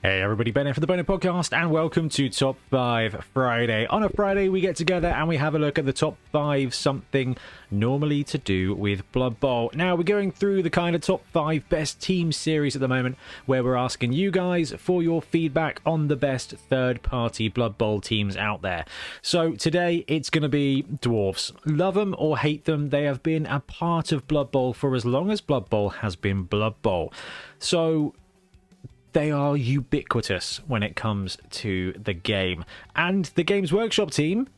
Hey everybody, Ben here for the Bonehead podcast and welcome to Top 5 Friday. On a Friday we get together and we have a look at the top 5, something normally to do with Blood Bowl. Now we're going through the kind of top 5 best team series at the moment where we're asking you guys for your feedback on the best third-party Blood Bowl teams out there. So today it's going to be Dwarfs. Love them or hate them, they have been a part of Blood Bowl for as long as Blood Bowl has been Blood Bowl. So they are ubiquitous when it comes to the game. And the Games Workshop team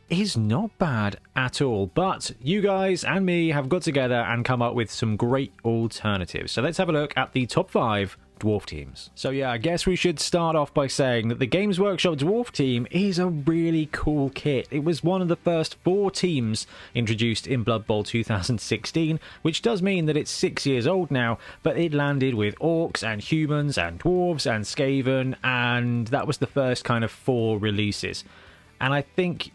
is not bad at all. But you guys and me have got together and come up with some great alternatives. So let's have a look at the top 5 Dwarf teams. So yeah, I guess we should start off by saying that the Games Workshop Dwarf team is a really cool kit. It was one of the first 4 teams introduced in Blood Bowl 2016, which does mean that it's 6 years old now, but it landed with orcs and humans and dwarves and Skaven, and that was the first kind of 4 releases. And I think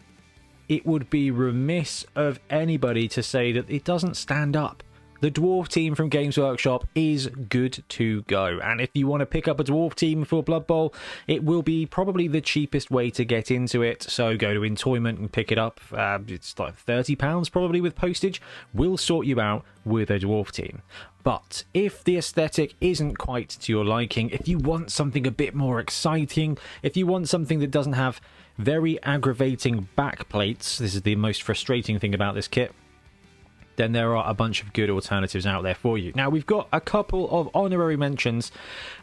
it would be remiss of anybody to say that it doesn't stand up. The Dwarf team from Games Workshop is good to go, and if you want to pick up a Dwarf team for Blood Bowl, it will be probably the cheapest way to get into it, so go to Entoyment and pick it up. It's like £30 probably with postage. We'll sort you out with a Dwarf team. But if the aesthetic isn't quite to your liking, if you want something a bit more exciting, if you want something that doesn't have very aggravating backplates, this is the most frustrating thing about this kit, then there are a bunch of good alternatives out there for you. Now, we've got a couple of honorary mentions,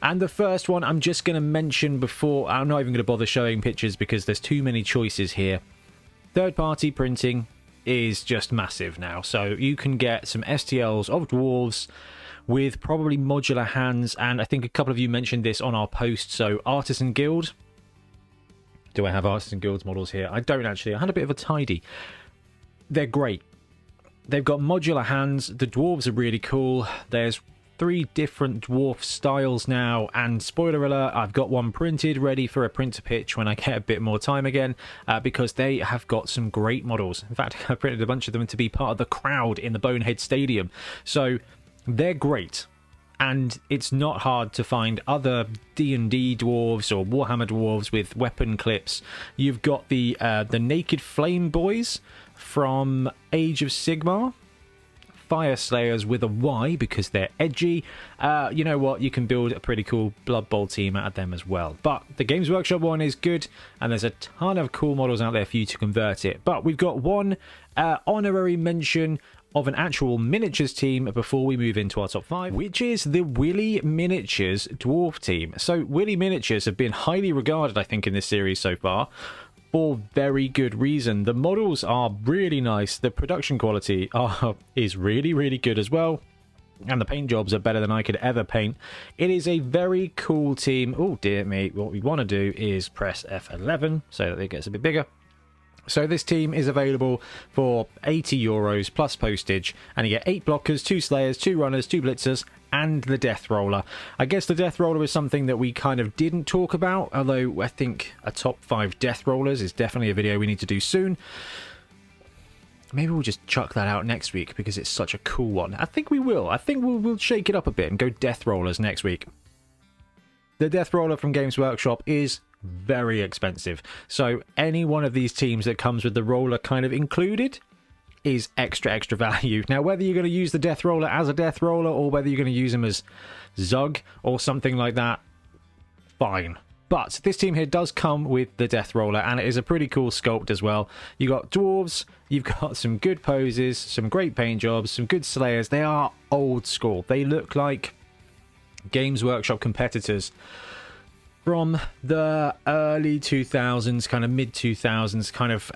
and the first one I'm just going to mention before, I'm not even going to bother showing pictures because there's too many choices here. Third-party printing is just massive now, so you can get some STLs of dwarves with probably modular hands, and I think a couple of you mentioned this on our post, so Artisan Guild. Do I have Artisan Guild's models here? I don't actually. I had a bit of a tidy. They're great. They've got modular hands. The dwarves are really cool. There's 3 different dwarf styles now, and spoiler alert, I've got one printed ready for a print to pitch when I get a bit more time again, because they have got some great models. In fact, I printed a bunch of them to be part of the crowd in the Bonehead Stadium. So they're great. And it's not hard to find other D&D dwarves or Warhammer dwarves with weapon clips. You've got the Naked Flame Boys from Age of Sigmar. Fire Slayers with a Y because they're edgy. You know what? You can build a pretty cool Blood Bowl team out of them as well. But the Games Workshop one is good, and there's a ton of cool models out there for you to convert it. But we've got one honorary mention of an actual miniatures team before we move into our top 5, which is the Willy Miniatures Dwarf team. So Willy Miniatures have been highly regarded, I think, in this series so far, for very good reason. The models are really nice, the production quality is really, really good as well, and the paint jobs are better than I could ever paint. It is a very cool team. Oh dear me, what we want to do is press F11 so that it gets a bit bigger. So this team is available for €80 plus postage, and you get 8 blockers, 2 slayers, 2 runners, 2 blitzers, and the death roller. I guess the death roller is something that we kind of didn't talk about, although I think a top 5 death rollers is definitely a video we need to do soon. Maybe we'll just chuck that out next week because it's such a cool one. I think we will. I think we'll shake it up a bit and go death rollers next week. The death roller from Games Workshop is very expensive, so any one of these teams that comes with the roller kind of included is extra value. Now, whether you're going to use the death roller as a death roller or whether you're going to use them as Zug or something like that, fine. But this team here does come with the death roller, and it is a pretty cool sculpt as well. You got dwarves, you've got some good poses, some great paint jobs, some good slayers. They are old school. They look like Games Workshop competitors from the early 2000s, kind of mid 2000s, kind of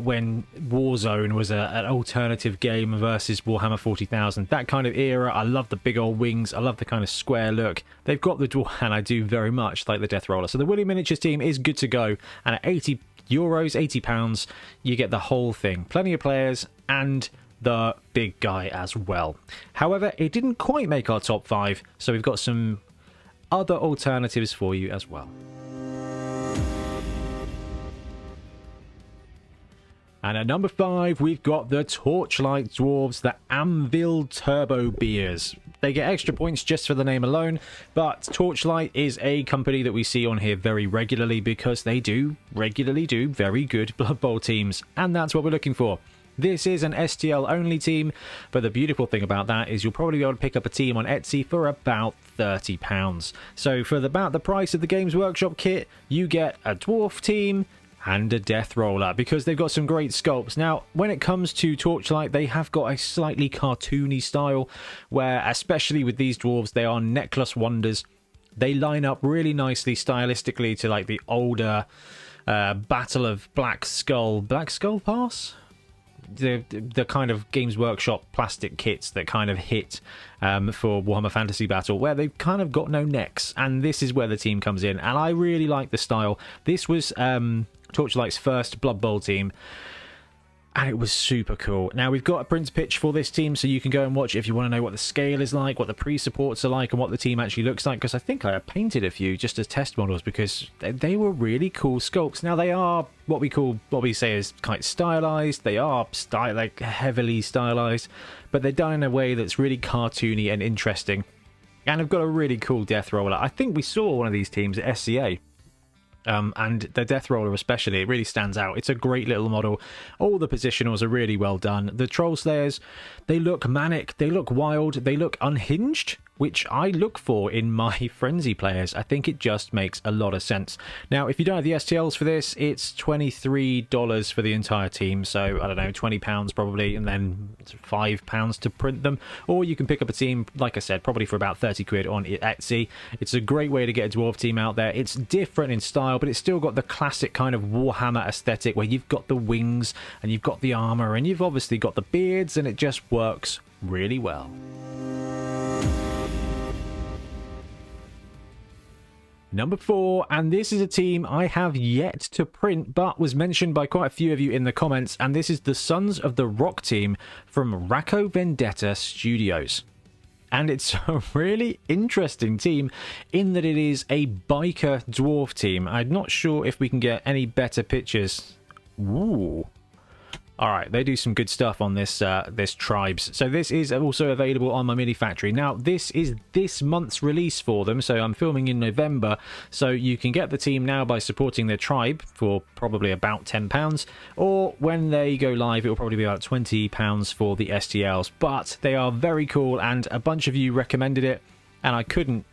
when Warzone was an alternative game versus Warhammer 40,000. That kind of era. I love the big old wings. I love the kind of square look. They've got the dwarf, and I do very much like the death roller. So the Willy Miniatures team is good to go, and at €80, £80, you get the whole thing. Plenty of players and the big guy as well. However, it didn't quite make our top 5, so we've got some other alternatives for you as well. And at number 5, we've got the Torchlight Dwarves, the Anvil Turbo Beers. They get extra points just for the name alone, but Torchlight is a company that we see on here very regularly because they do regularly do very good Blood Bowl teams, and that's what we're looking for. This is an STL only team, but the beautiful thing about that is you'll probably be able to pick up a team on Etsy for about £30. So for about the price of the Games Workshop kit, you get a Dwarf team and a Death Roller, because they've got some great sculpts. Now, when it comes to Torchlight, they have got a slightly cartoony style, where, especially with these dwarves, they are necklace wonders. They line up really nicely stylistically to like the older Battle of Black Skull Pass? The kind of Games Workshop plastic kits that kind of hit for Warhammer Fantasy Battle, where they've kind of got no necks, and this is where the team comes in, and I really like the style. This was Torchlight's first Blood Bowl team, and it was super cool. Now, we've got a print pitch for this team, so you can go and watch it if you want to know what the scale is like, what the pre-supports are like, and what the team actually looks like, because I think I painted a few just as test models, because they were really cool sculpts. Now, they are what we say is quite stylized. They are like heavily stylized, but they're done in a way that's really cartoony and interesting, and have got a really cool Death Roller. I think we saw one of these teams at SCA. And the Death Roller especially, it really stands out. It's a great little model. All the positionals are really well done. The Troll Slayers, they look manic, they look wild, they look unhinged, which I look for in my Frenzy players. I think it just makes a lot of sense. Now, if you don't have the STLs for this, it's $23 for the entire team. So, I don't know, £20 probably, and then £5 to print them. Or you can pick up a team, like I said, probably for about 30 quid on Etsy. It's a great way to get a Dwarf team out there. It's different in style, but it's still got the classic kind of Warhammer aesthetic, where you've got the wings, and you've got the armor, and you've obviously got the beards, and it just works really well. Number 4, and this is a team I have yet to print, but was mentioned by quite a few of you in the comments, and this is the Sons of the Rock team from Racco Vendetta Studios. And it's a really interesting team in that it is a biker dwarf team. I'm not sure if we can get any better pictures. Ooh. All right, they do some good stuff on this Tribes. So this is also available on my mini factory. Now, this is this month's release for them, so I'm filming in November. So you can get the team now by supporting their tribe for probably about £10, or when they go live, it will probably be about £20 for the STLs. But they are very cool, and a bunch of you recommended it, and I couldn't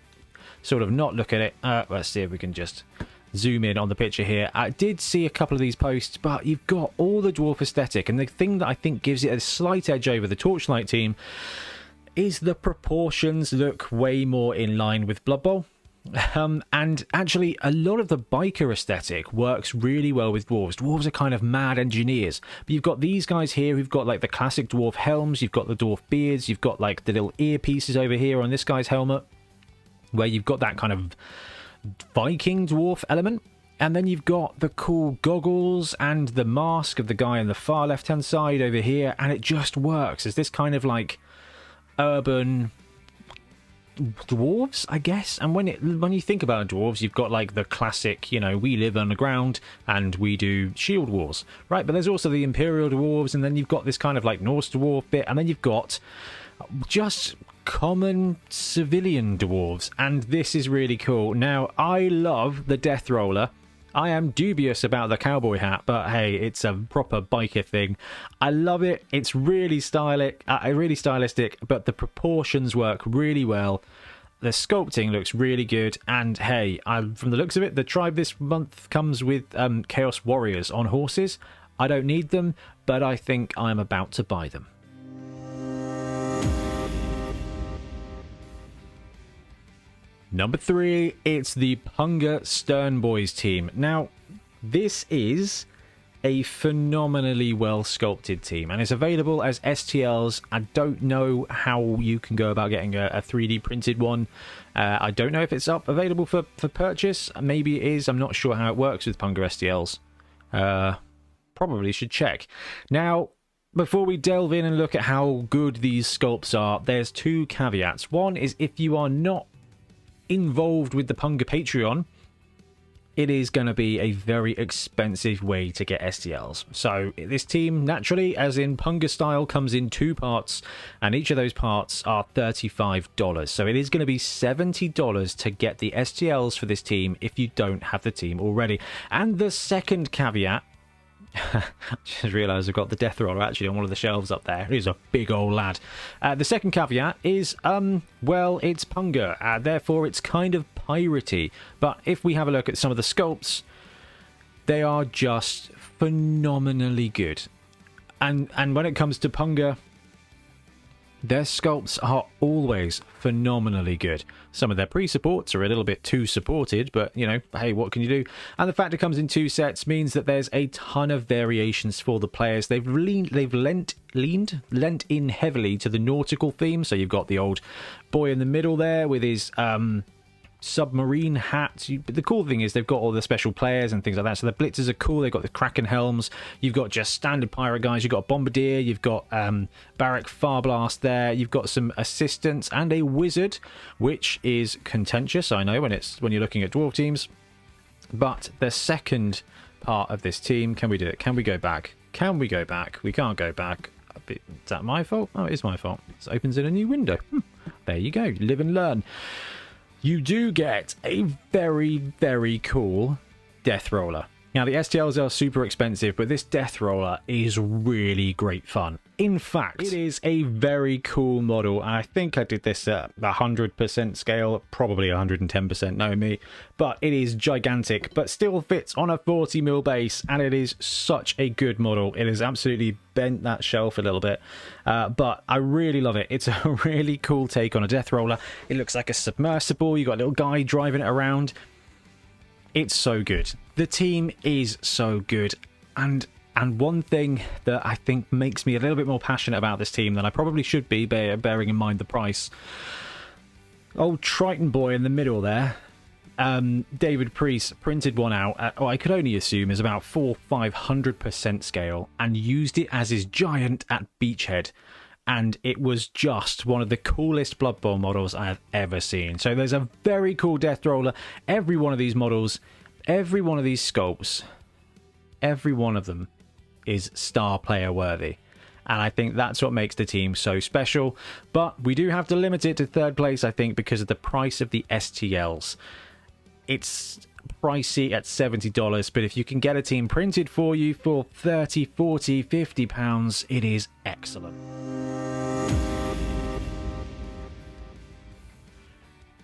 sort of not look at it. Let's see if we can just zoom in on the picture here. I did see a couple of these posts, but you've got all the dwarf aesthetic, and the thing that I think gives it a slight edge over the Torchlight team is the proportions look way more in line with Blood Bowl. And actually, a lot of the biker aesthetic works really well with dwarves. Dwarves are kind of mad engineers, but you've got these guys here who've got like the classic dwarf helms, you've got the dwarf beards, you've got like the little earpieces over here on this guy's helmet, where you've got that kind of Viking dwarf element, and then you've got the cool goggles and the mask of the guy on the far left hand side over here, and it just works as this kind of like urban dwarves, I guess. And when you think about dwarves, you've got like the classic, you know, we live underground and we do shield wars, right? But there's also the Imperial dwarves, and then you've got this kind of like Norse dwarf bit, and then you've got just common civilian dwarves, and this is really cool. Now, I love the Death Roller. I am dubious about the cowboy hat, but hey, it's a proper biker thing. I love it. It's really stylistic, but the proportions work really well. The sculpting looks really good, and hey, from the looks of it, the tribe this month comes with Chaos Warriors on horses. I don't need them, but I think I'm about to buy them. Number 3, it's the Punga Stern Boys team. Now, this is a phenomenally well sculpted team, and it's available as STLs. I don't know how you can go about getting a 3D printed one. I don't know if it's available for purchase. Maybe it is. I'm not sure how it works with Punga STLs. Probably should check. Now, before we delve in and look at how good these sculpts are, there's 2 caveats. One is if you are not involved with the Punga Patreon, it is going to be a very expensive way to get STLs. So this team, naturally, as in Punga style, comes in 2 parts, and each of those parts are $35. So it is going to be $70 to get the STLs for this team if you don't have the team already. And the second caveat, just realised I've got the Death Roller actually on one of the shelves up there. He's a big old lad. The second caveat is, well, it's Punga, therefore it's kind of piratey. But if we have a look at some of the sculpts, they are just phenomenally good. And when it comes to Punga, their sculpts are always phenomenally good. Some of their pre-supports are a little bit too supported, but, you know, hey, what can you do? And the fact it comes in 2 sets means that there's a ton of variations for the players. They've lent in heavily to the nautical theme. So you've got the old boy in the middle there with his submarine hat. But the cool thing is they've got all the special players and things like that. So the blitzers are cool. They've got the Kraken helms. You've got just standard pirate guys. You've got a bombardier. You've got Barrack Farblast there. You've got some assistants and a wizard, which is contentious, I know, when you're looking at dwarf teams. But the second part of this team, can we do it? Can we go back? Can we go back? We can't go back. Is that my fault? Oh, it is my fault. It opens in a new window. There you go. Live and learn. You do get a very, very cool Death Roller. Now, the STLs are super expensive, but this Death Roller is really great fun. In fact, it is a very cool model, and I think I did this at 100% scale, probably 110%, know me, but it is gigantic, but still fits on a 40mm base, and it is such a good model. It has absolutely bent that shelf a little bit, but I really love it. It's a really cool take on a Death Roller. It looks like a submersible. You got a little guy driving it around. It's so good. The team is so good, and one thing that I think makes me a little bit more passionate about this team than I probably should be, bearing in mind the price. Old Triton boy in the middle there, David Priest printed one out at, I could only assume is about 400-500% scale, and used it as his giant at Beachhead. And it was just one of the coolest Blood Bowl models I have ever seen. So there's a very cool Death Roller. Every one of these models, every one of these sculpts, every one of them is star player worthy. And I think that's what makes the team so special. But we do have to limit it to 3rd place, I think, because of the price of the STLs. It's pricey at $70, but if you can get a team printed for you for 30, 40, 50 pounds, it is excellent.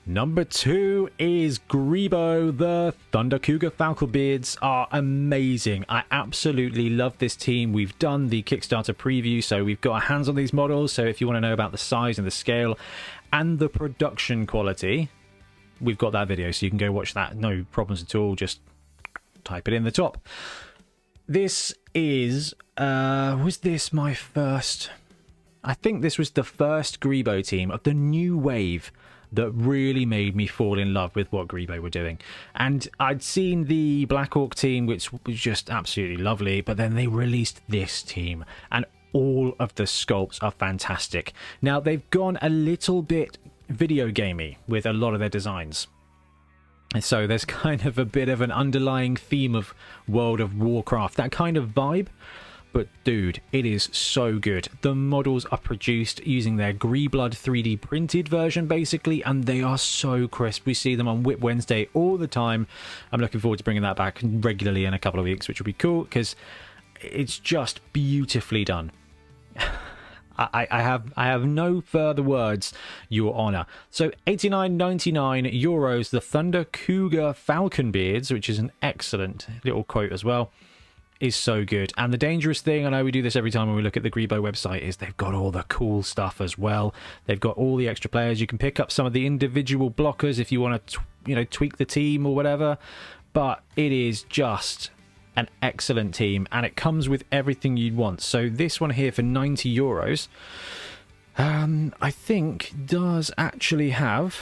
Number 2 is Grebo. The Thunder Cougar Falconbeards are amazing. I absolutely love this team. We've done the Kickstarter preview, so we've got our hands on these models. So if you want to know about the size and the scale and the production quality, we've got that video, so you can go watch that. No problems at all. Just type it in the top. This is... was this my first... I think this was the first Grebo team of the new wave that really made me fall in love with what Grebo were doing. And I'd seen the Black Orc team, which was just absolutely lovely, but then they released this team, and all of the sculpts are fantastic. Now, they've gone a little bit video gamey with a lot of their designs. And so there's kind of a bit of an underlying theme of World of Warcraft, that kind of vibe. But dude, it is so good. The models are produced using their Greeblood 3D printed version, basically, and they are so crisp. We see them on Whip Wednesday all the time. I'm looking forward to bringing that back regularly in a couple of weeks, which will be cool, because it's just beautifully done. I have no further words, Your Honour. So 89.99 euros, the Thunder Cougar Falconbeards, which is an excellent little quote as well, is so good. And the dangerous thing, I know we do this every time when we look at the Grebo website, is they've got all the cool stuff as well. They've got all the extra players. You can pick up some of the individual blockers if you want to, tweak the team or whatever. But it is just an excellent team, and it comes with everything you'd want. So this one here for 90 euros, I think does actually have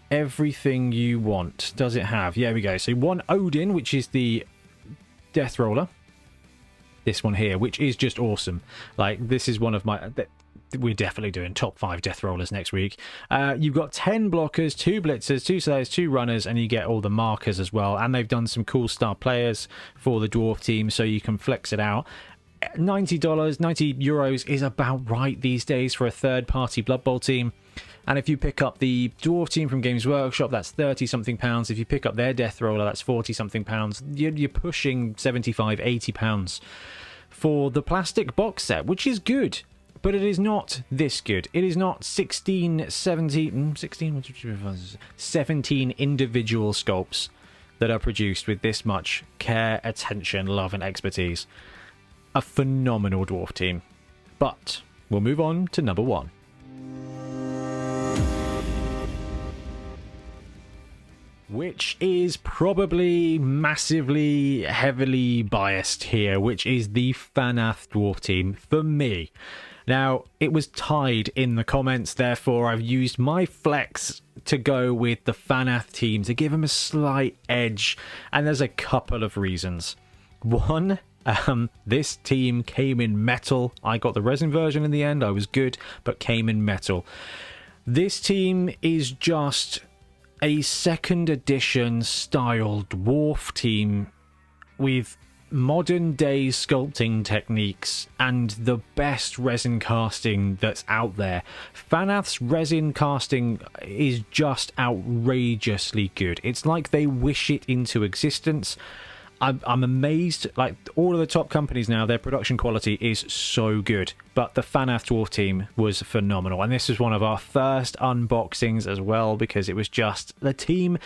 everything you want. Does it have? Yeah, we go. So one Odin, which is the Death Roller. This one here, which is just awesome. Like, this is one of my... we're definitely doing top 5 death rollers next week. You've got 10 blockers, 2 blitzers, 2 slayers, 2 runners, and you get all the markers as well. And they've done some cool star players for the dwarf team, so you can flex it out. $90, 90 euros is about right these days for a third-party Blood Bowl team. And if you pick up the dwarf team from Games Workshop, that's 30 something pounds. If you pick up their death roller, that's 40 something pounds. You're pushing 75, 80 pounds for the plastic box set, which is good, but it is not this good. It is not 17 individual sculpts that are produced with this much care, attention, love, and expertise. A phenomenal dwarf team. But we'll move on to number 1. Which is probably massively, heavily biased here, which is the Fanath dwarf team for me. Now, it was tied in the comments, therefore I've used my flex to go with the Fanath team to give them a slight edge, and there's a couple of reasons. One, this team came in metal. I got the resin version in the end, I was good, but came in metal. This team is just a 2nd edition style dwarf team with modern day sculpting techniques and the best resin casting that's out there. Fanath's resin casting is just outrageously good. It's like they wish it into existence. I'm amazed. Like, all of the top companies now, their production quality is so good. But the Fanath dwarf team was phenomenal. And this was one of our first unboxings as well, because it was just the team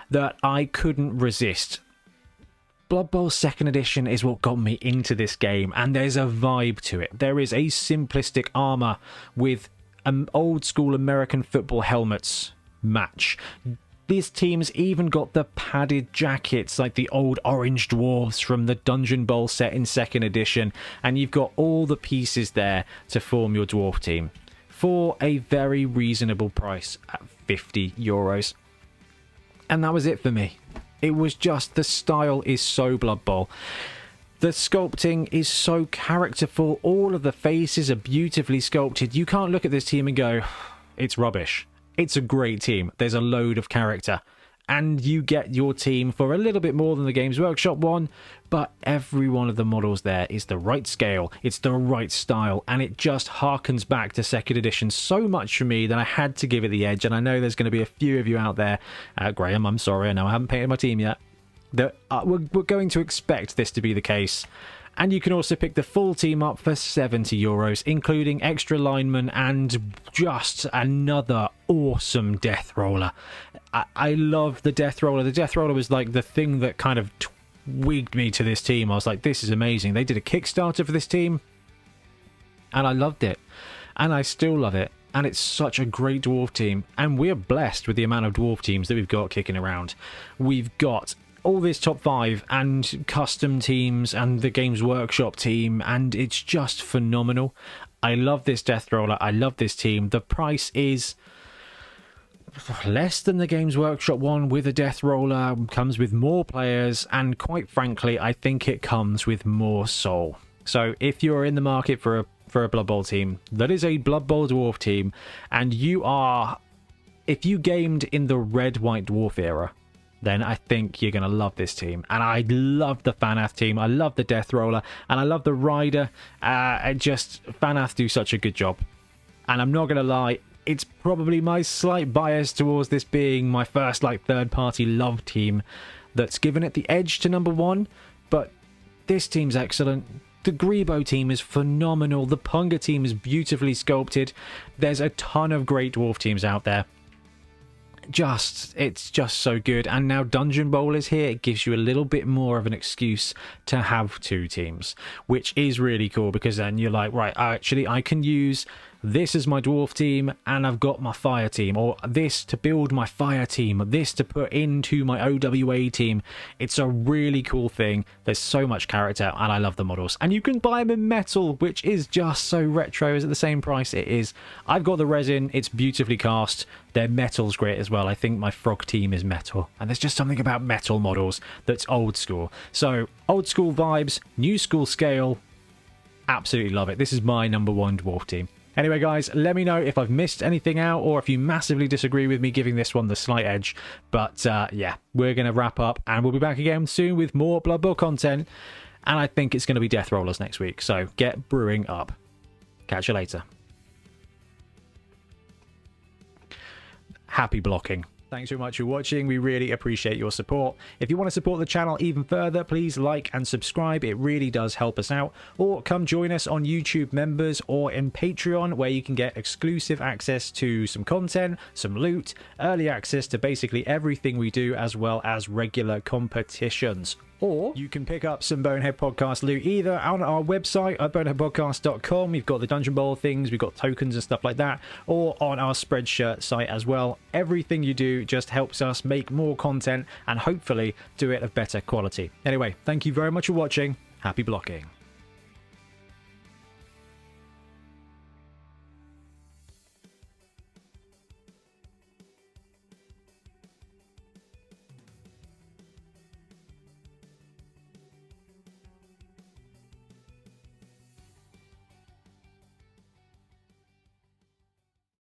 that I couldn't resist. Blood Bowl 2nd edition is what got me into this game, and there's a vibe to it. There is a simplistic armor with old school American football helmets match. This team's even got the padded jackets like the old orange dwarves from the Dungeon Bowl set in 2nd edition, and you've got all the pieces there to form your dwarf team for a very reasonable price at 50 euros. And that was it for me. It was just, the style is so Blood Bowl. The sculpting is so characterful. All of the faces are beautifully sculpted. You can't look at this team and go, it's rubbish. It's a great team. There's a load of character. And you get your team for a little bit more than the Games Workshop one, but every one of the models there is the right scale, it's the right style, and it just harkens back to 2nd edition so much for me that I had to give it the edge. And I know there's going to be a few of you out there, Graham, I'm sorry, I know I haven't painted my team yet, that we're going to expect this to be the case. And you can also pick the full team up for 70 euros, including extra linemen and just another awesome death roller. I love the death roller. The death roller was like the thing that kind of twigged me to this team. I was like, this is amazing. They did a Kickstarter for this team, and I loved it. And I still love it. And it's such a great dwarf team. And we're blessed with the amount of dwarf teams that we've got kicking around. We've got all this top 5 and custom teams and the Games Workshop team, and it's just phenomenal. I love this death roller. I love this team. The price is less than the Games Workshop one with a death roller, comes with more players, and quite frankly, I think it comes with more soul. So if you're in the market for a Blood Bowl team that is a Blood Bowl dwarf team, and if you gamed in the red white dwarf era, then I think you're going to love this team. And I love the Fanath team. I love the Death Roller. And I love the Rider. Fanath do such a good job. And I'm not going to lie, it's probably my slight bias towards this being my first third-party love team that's given it the edge to number 1. But this team's excellent. The Grebo team is phenomenal. The Punga team is beautifully sculpted. There's a ton of great dwarf teams out there. It's just so good. And now Dungeon Bowl is here. It gives you a little bit more of an excuse to have 2 teams, which is really cool, because then you're like, right, actually I can use this as my dwarf team, and I've got my fire team, or this to build my fire team, this to put into my OWA team. It's a really cool thing. There's so much character, and I love the models. And you can buy them in metal, which is just so retro. Is at the same price it is. I've got the resin. It's beautifully cast. Their metal's great as well. I think my frog team is metal, and there's just something about metal models that's old school. So old school vibes, new school scale. Absolutely love it. This is my number 1 dwarf team. Anyway, guys, let me know if I've missed anything out or if you massively disagree with me giving this one the slight edge. But yeah, we're going to wrap up and we'll be back again soon with more Blood Bowl content. And I think it's going to be Death Rollers next week. So get brewing up. Catch you later. Happy blocking. Thanks very much for watching. We really appreciate your support. If you want to support the channel even further, please like and subscribe. It really does help us out. Or come join us on YouTube Members or in Patreon, where you can get exclusive access to some content, some loot, early access to basically everything we do, as well as regular competitions. Or you can pick up some Bonehead Podcast loot either on our website at boneheadpodcast.com. We've got the Dungeon Bowl things, we've got tokens and stuff like that, or on our Spreadshirt site as well. Everything you do just helps us make more content and hopefully do it of better quality. Anyway, thank you very much for watching. Happy blocking.